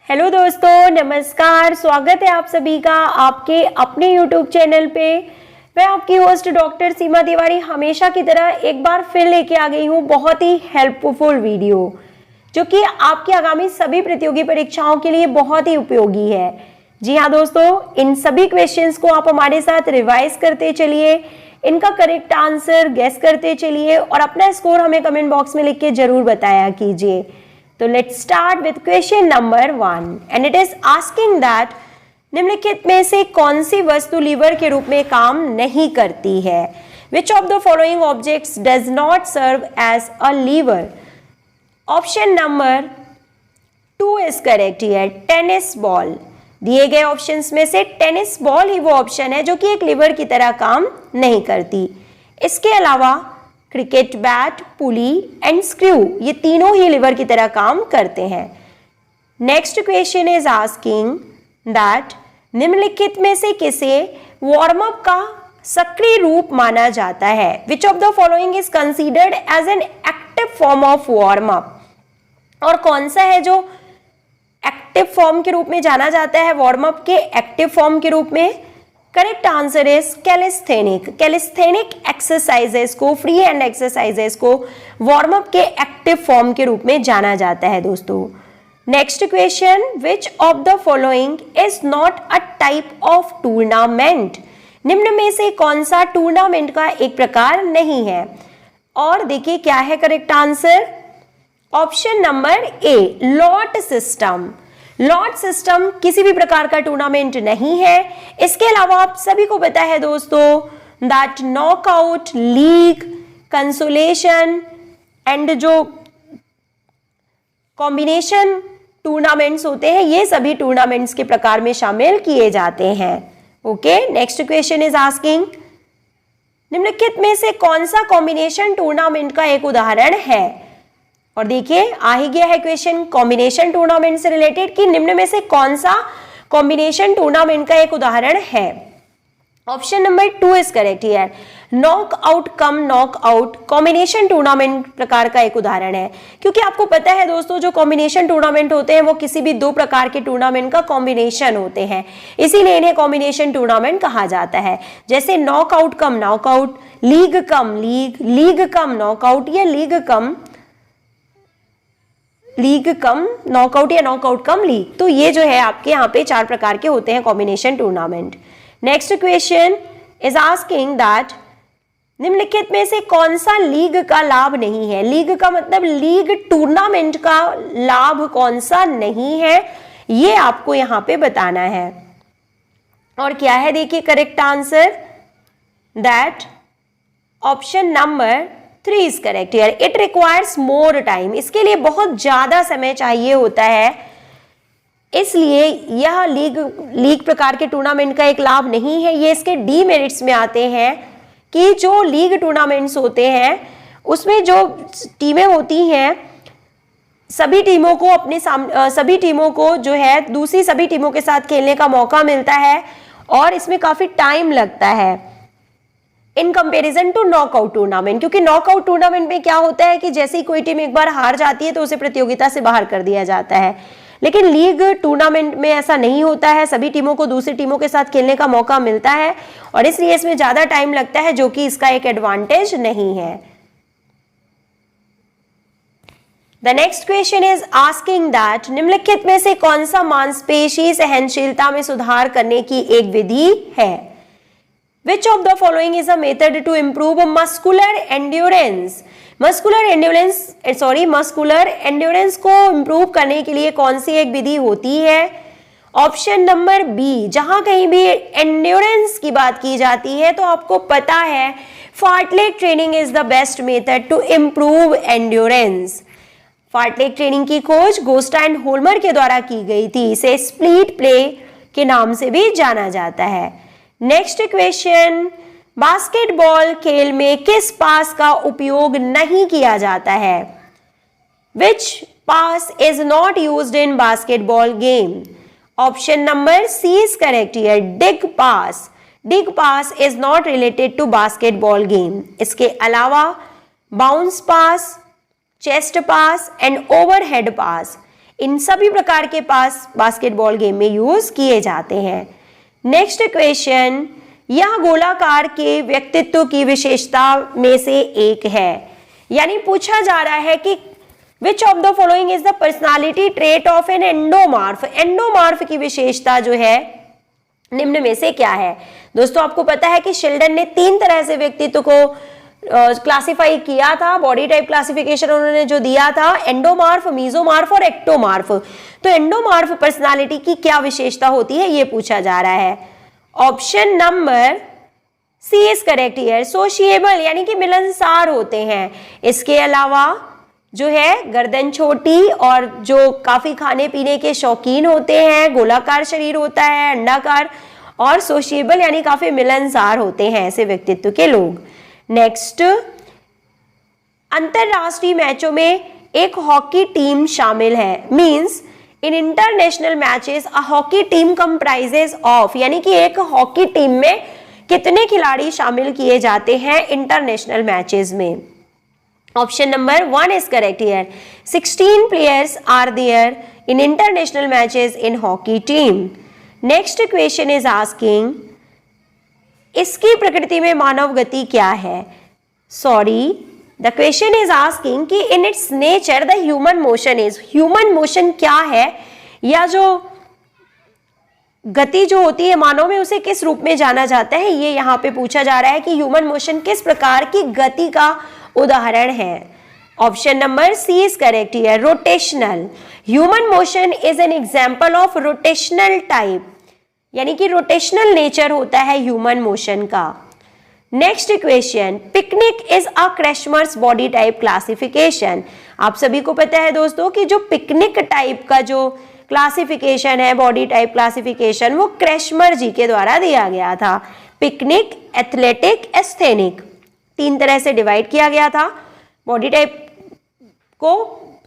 Hello दोस्तों, नमस्कार। स्वागत है आप सभी का आपके अपने यूट्यूब चैनल पे। मैं आपकी होस्ट डॉक्टर सीमा तिवारी हमेशा की तरह एक बार फिर लेके आ गई हूँ बहुत ही हेल्पफुल वीडियो, जो कि आपकी आगामी सभी प्रतियोगी परीक्षाओं के लिए बहुत ही उपयोगी है। जी हाँ दोस्तों, इन सभी क्वेश्चंस को आप हमारे साथ रिवाइज करते चलिए, इनका करेक्ट आंसर गेस करते चलिए और अपना स्कोर हमें कमेंट बॉक्स में लिख के जरूर बताया कीजिए। तो let's start with question number 1 and it is asking that निम्नलिखित में से कौन सी वस्तु लीवर के रूप में काम नहीं करती है? Which of the following objects does not serve as a lever? Option number 2 is correct here, tennis ball. दिए गए ऑप्शंस में से टेनिस बॉल ही वो ऑप्शन है जो कि एक लीवर की तरह काम नहीं करती। इसके अलावा cricket bat, pulley and screw, ये तीनों ही लीवर की तरह काम करते हैं। Next question is asking that निम्नलिखित में से किसे वार्म अप का सक्रिय रूप माना जाता है? Which of the following is considered as an active form of warm up? और कौन सा है जो एक्टिव फॉर्म के रूप में जाना जाता है वार्म अप के एक्टिव फॉर्म के रूप में? Correct answer is calisthenic. Calisthenic exercises को, फ्री हैंड एक्सरसाइजेस को वार्म अप के एक्टिव फॉर्म के रूप में जाना जाता है दोस्तों। Next question, which of the following is not a type of tournament? निम्न में से कौन सा टूर्नामेंट का एक प्रकार नहीं है? और देखिए क्या है correct answer. Option number A, lot system. Lot system किसी भी प्रकार का टूर्नामेंट नहीं है। इसके अलावा आप सभी को पता है दोस्तों that knockout, league, consolation and जो कॉम्बिनेशन टूर्नामेंट्स होते हैं, ये सभी टूर्नामेंट्स के प्रकार में शामिल किए जाते हैं। Okay, next question is asking निम्नलिखित में से कौन सा कॉम्बिनेशन टूर्नामेंट का एक उदाहरण है? और देखिए आ ही गया है क्वेश्चन कॉम्बिनेशन टूर्नामेंट से रिलेटेड कि निम्न में से कौन सा कॉम्बिनेशन टूर्नामेंट का एक उदाहरण है? Option number 2 is correct here, knockout cum knockout combination tournament प्रकार का एक उदाहरण है। क्योंकि आपको पता है दोस्तों, जो कॉम्बिनेशन टूर्नामेंट होते हैं वो किसी भी दो प्रकार के टूर्नामेंट का कॉम्बिनेशन होते हैं, इसीलिए इन्हें कॉम्बिनेशन टूर्नामेंट कहा जाता है। जैसे knockout cum knockout, league cum league, league cum knockout या लीग कम नॉकआउट या नॉकआउट कम लीग। तो ये जो है आपके यहाँ पे 4 प्रकार के होते हैं combination tournament. Next question is asking that निम्नलिखित में से कौन सा लीग का लाभ नहीं है? लीग का मतलब लीग टूर्नामेंट का लाभ कौन सा नहीं है, ये आपको यहाँ पे बताना है। और क्या है देखिए correct answer, that option number 3 is correct here, it requires more time. इसके लिए बहुत ज्यादा समय चाहिए होता है, इसलिए यह लीग प्रकार के टूर्नामेंट का एक लाभ नहीं है। ये इसके डीमेरिट्स में आते हैं कि जो लीग टूर्नामेंट्स होते हैं उसमें जो टीमें होती हैं, सभी टीमों को जो है दूसरी सभी टीमों के साथ खेलने का मौका मिलता है और इसमें काफी टाइम लगता है in comparison to knockout tournament. क्योंकि नॉकआउट टूर्नामेंट में क्या होता है कि जैसे ही कोई टीम एक बार हार जाती है तो उसे प्रतियोगिता से बाहर कर दिया जाता है, लेकिन लीग टूर्नामेंट में ऐसा नहीं होता है। सभी टीमों को दूसरी टीमों के साथ खेलने का मौका मिलता है और इसलिए इसमें ज्यादा टाइम लगता है, जो कि इसका एक एडवांटेज नहीं है। The next question is asking that निम्नलिखित में से कौन सा मांसपेशी सहनशीलता में सुधार करने की एक विधि है? Which of the following is a method to improve muscular endurance? Muscular endurance को इंप्रूव करने के लिए कौन सी एक विधि होती है? ऑप्शन नंबर बी, जहां कहीं भी एंड्योरेंस की बात की जाती है तो आपको पता है Fartlek training is the best method to improve endurance. Fartlek training की खोज गोस्टा एंड होल्मर के द्वारा की गई थी। इसे स्प्लिट प्ले के नाम से भी जाना जाता है। नेक्स्ट क्वेश्चन, बास्केटबॉल खेल में किस पास का उपयोग नहीं किया जाता है? Which pass is not used in basketball game? Option number C is correct here, dig pass. Dig pass is not related to basketball game. इसके अलावा bounce pass, chest pass and overhead pass, इन सभी प्रकार के pass basketball game में use किए जाते हैं। नेक्स्ट क्वेश्चन, यह गोलाकार के व्यक्तित्व की विशेषता में से एक है, यानी पूछा जा रहा है कि which of the following is the personality trait of an endomorph. Endomorph की विशेषता जो है निम्न में से क्या है। दोस्तों आपको पता है कि शेल्डन ने 3 तरह से व्यक्तित्व को क्लासिफाई किया था, बॉडी टाइप क्लासिफिकेशन उन्होंने जो दिया था, एंडोमॉर्फ, मेसोमॉर्फ और एक्टोमॉर्फ। तो एंडोमॉर्फ पर्सनालिटी की क्या विशेषता होती है ये पूछा जा रहा है। Option number C is correct here, sociable यानी कि मिलनसार होते हैं। इसके अलावा जो है गर्दन छोटी और जो काफी खाने पीने के शौकीन होते हैं, गोलाकार शरीर होता है, अंडाकार, और सोशिएबल यानी काफी मिलनसार होते हैं ऐसे व्यक्तित्व के लोग। नेक्स्ट, अंतरराष्ट्रीय मैचों में एक हॉकी टीम शामिल है। Means in international matches a hockey team comprises of, यानी कि एक हॉकी टीम में कितने खिलाड़ी शामिल किए जाते हैं इंटरनेशनल मैचेस में। Option number 1 is correct here. 16 players are there in international matches in hockey team. Next question is asking, इसकी प्रकृति में मानव गति क्या है। Sorry, the question is asking कि in its nature the human motion is, human motion क्या है, या जो गति जो होती है मानव में उसे किस रूप में जाना जाता है, ये यहाँ पे पूछा जा रहा है कि ह्यूमन मोशन किस प्रकार की गति का उदाहरण है। Option number C is correct here, rotational. Human motion is an example of rotational type, यानी कि रोटेशनल नेचर होता है ह्यूमन मोशन का। Next question, pyknic is a Kretschmer's body type classification. आप सभी को पता है दोस्तों कि जो पिकनिक टाइप का जो क्लासिफिकेशन है, बॉडी टाइप क्लासिफिकेशन, वो क्रेशमर जी के द्वारा दिया गया था। पिकनिक, एथलेटिक, एस्थेनिक, 3 तरह से डिवाइड किया गया था बॉडी टाइप को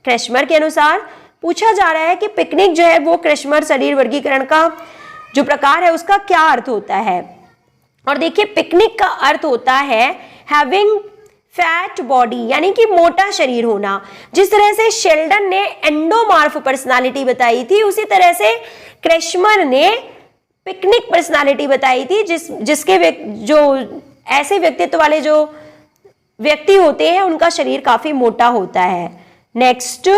क्रेशमर के अनुसार। पूछा जा रहा है कि पिकनिक जो है वो क्रेशमर शरीर वर्गीकरण का जो प्रकार है उसका क्या अर्थ होता है। और देखिए, पिकनिक का अर्थ होता है हैविंग फैट बॉडी, यानी कि मोटा शरीर होना। जिस तरह से शेल्डन ने एंडोमॉर्फ पर्सनालिटी बताई थी, उसी तरह से क्रेशमर ने पिकनिक पर्सनालिटी बताई थी, जिसके जो ऐसे व्यक्तित्व वाले जो व्यक्ति होते हैं उनका शरीर काफी मोटा होता है। Next,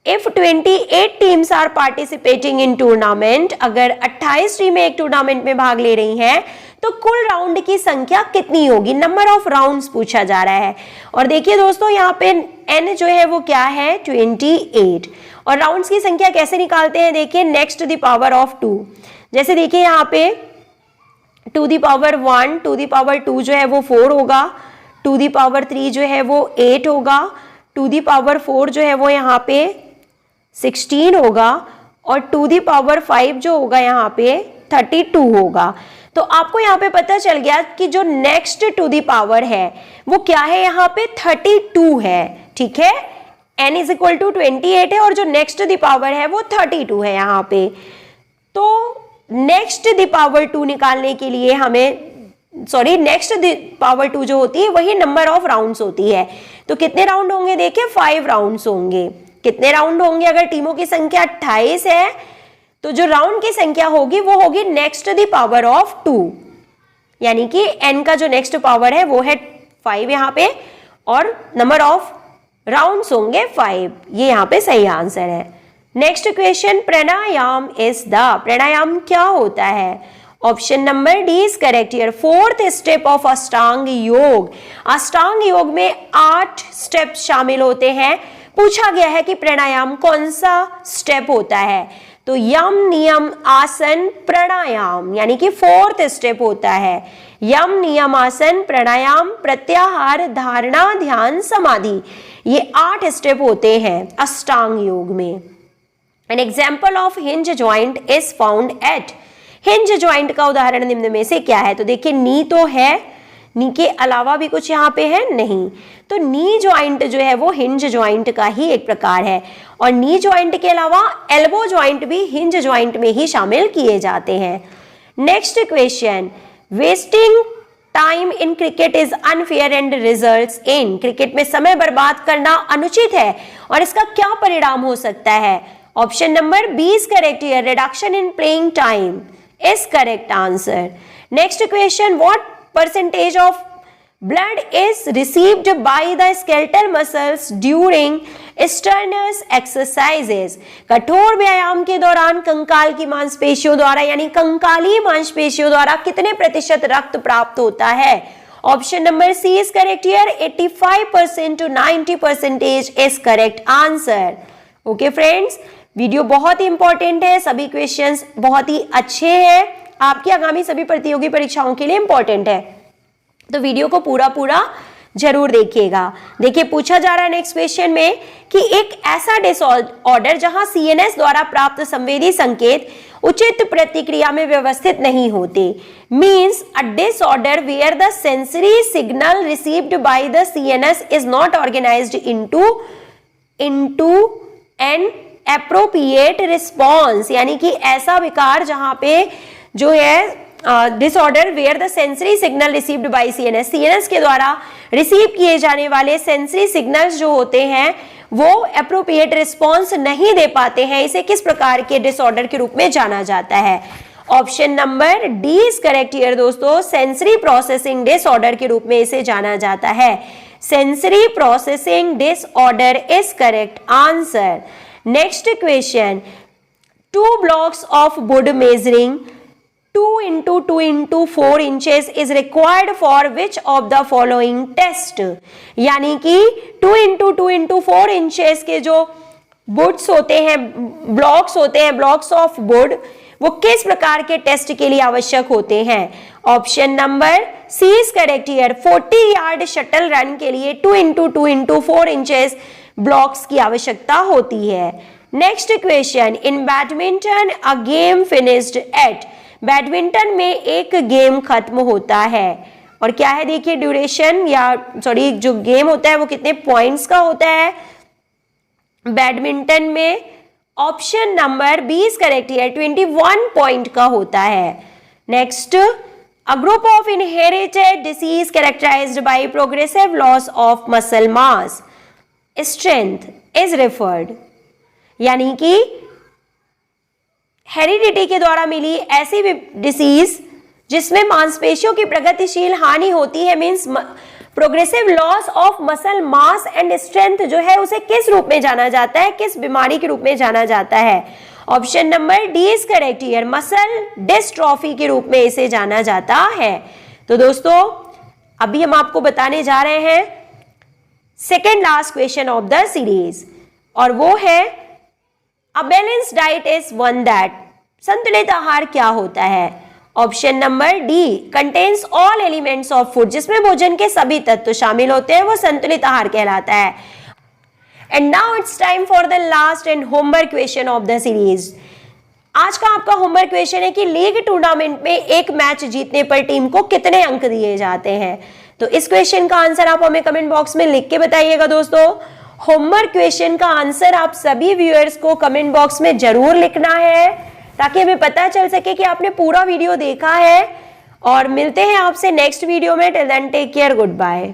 if 28 teams are participating in tournament, अगर 28 टीमें एक टूर्नामेंट में भाग ले रही हैं तो कुल राउंड की संख्या कितनी होगी, नंबर ऑफ राउंड्स पूछा जा रहा है। और देखिए दोस्तों, यहाँ पे n जो है वो क्या है, 28, और राउंड्स की संख्या कैसे निकालते हैं, देखिए next to the power of 2। जैसे देखिए यहाँ पे to the power 1, to the power 2 जो है वो 4 होगा, टू दी पावर 3 जो है वो 8 होगा, टू दी पावर 4 जो है वो यहाँ पे 16 होगा, और टू दी पावर 5 जो होगा यहाँ पे 32 होगा। तो आपको यहाँ पे पता चल गया कि जो नेक्स्ट टू दी पावर है वो क्या है, यहाँ पे 32 है। ठीक है, n इज इक्वल टू 28 है और जो नेक्स्ट दी पावर है वो 32 है यहाँ पे। तो नेक्स्ट दी पावर 2 निकालने के लिए हमें नेक्स्ट पावर 2 जो होती है वही नंबर ऑफ राउंड्स होती है। तो कितने राउंड होंगे, देखिए 5 राउंड्स होंगे। कितने राउंड होंगे, अगर टीमों की संख्या 28 है तो जो राउंड की संख्या होगी वो होगी नेक्स्ट द पावर ऑफ 2, यानी कि n का जो नेक्स्ट पावर है वो है 5 यहाँ पे, और नंबर ऑफ राउंड्स होंगे 5। ये यहाँ पे सही आंसर है। Next question, pranayama is the, pranayama क्या होता है। Option number D is correct here, 4th step of Ashtanga yoga. अष्टांग योग में 8 स्टेप शामिल होते हैं। पूछा गया है कि प्राणायाम कौन सा स्टेप होता है, तो यम नियम आसन प्राणायाम, यानी कि 4th स्टेप होता है। यम नियम आसन प्राणायाम प्रत्याहार धारणा ध्यान समाधि, ये 8 स्टेप होते हैं अष्टांग योग में। An example of hinge joint is found at, hinge joint का उदाहरण निम्न में से क्या है। तो देखिए, नी तो है, नी के अलावा भी कुछ यहाँ पे है नहीं, तो नी ज्वाइंट जो है वो हिंज ज्वाइंट का ही एक प्रकार है। और नी ज्वाइंट के अलावा एल्बो ज्वाइंट भी हिंज ज्वाइंट में ही शामिल किए जाते हैं। Next question, wasting time in cricket is unfair and results in, cricket में समय बर्बाद करना अनुचित है और इसका क्या परिणाम हो सकता है। Option number B is correct here, reduction in playing time is correct answer. Next question, what percentage of blood is received by the skeletal muscles during strenuous exercises। कठोर व्यायाम के दौरान कंकाल की मांसपेशियों द्वारा यानी कंकाली मांसपेशियों द्वारा कितने प्रतिशत रक्त प्राप्त होता है? Option number C is correct here, 85% to 90% is correct answer. Okay friends, video बहुत ही इंपॉर्टेंट है, सभी क्वेश्चंस बहुत ही अच्छे हैं, आपकी आगामी सभी प्रतियोगी परीक्षाओं के लिए इंपॉर्टेंट है, तो वीडियो को पूरा जरूर देखिएगा। देखिए पूछा जा रहा है नेक्स्ट क्वेश्चन में कि एक ऐसा डिसऑर्डर जहां सीएनएस द्वारा प्राप्त संवेदी संकेत उचित प्रतिक्रिया में व्यवस्थित नहीं होते, means a disorder where the sensory signal received by the CNS is not organized into an appropriate response, यानी कि ऐसा विकार जहां पे जो है disorder where the sensory signal received by CNS, CNS के द्वारा रिसीव किए जाने वाले सेंसरी सिग्नल्स जो होते हैं वो एप्रोप्रिएट रिस्पॉन्स नहीं दे पाते हैं, इसे किस प्रकार के डिसऑर्डर के रूप में जाना जाता है? Option number D is correct here दोस्तों, सेंसरी प्रोसेसिंग डिसऑर्डर के रूप में इसे जाना जाता है। Sensory processing disorder is correct answer. Next question, 2 blocks of wood measuring 2 into 2 into 4 inches is required for which of the following test, यानी कि 2 into 2 into 4 inches के जो वुड्स होते हैं, ब्लॉक्स होते हैं, ब्लॉक्स ऑफ वुड, वो किस प्रकार के टेस्ट के लिए आवश्यक होते हैं? Option number C is correct here, 40 yard shuttle run के लिए 2 into 2 into 4 inches ब्लॉक्स की आवश्यकता होती है। Next question, in badminton a game finished at, badminton में एक गेम खत्म होता है और क्या है देखिए ड्यूरेशन या सॉरी जो गेम होता है वो कितने पॉइंट्स का होता है बैडमिंटन में? Option number B is correct है, 21 पॉइंट का होता है। Next, a group of inherited disease characterized by progressive loss of muscle mass strength is referred, यानी कि हेरिडिटी के द्वारा मिली ऐसी डिसीज जिसमें मांसपेशियों की प्रगतिशील हानि होती है, means progressive loss of muscle mass and strength जो है उसे किस रूप में जाना जाता है, किस बीमारी के रूप में जाना जाता है? Option number D is correct here, muscle dystrophy के रूप में इसे जाना जाता है। तो दोस्तों अभी हम आपको बताने जा रहे हैं second last question of the series, और वो है a balanced diet is one that, संतुलित आहार क्या होता है? Option number D, contains all elements of food, जिसमें भोजन के सभी तत्व शामिल होते हैं वो संतुलित आहार कहलाता है। And now it's time for the last and homework question of the series. आज का आपका होमवर्क क्वेश्चन है कि लीग टूर्नामेंट में एक मैच जीतने पर टीम को कितने अंक दिए जाते हैं? तो इस क्वेश्चन का आंसर आप हमें कमेंट बॉक्स में लिख के बताइएगा दोस्तों। होमवर्क क्वेश्चन का आंसर आप सभी व्यूअर्स को कमेंट बॉक्स में जरूर लिखना है ताकि हमें पता चल सके कि आपने पूरा वीडियो देखा है। और मिलते हैं आपसे नेक्स्ट वीडियो में। Till then take care, good bye.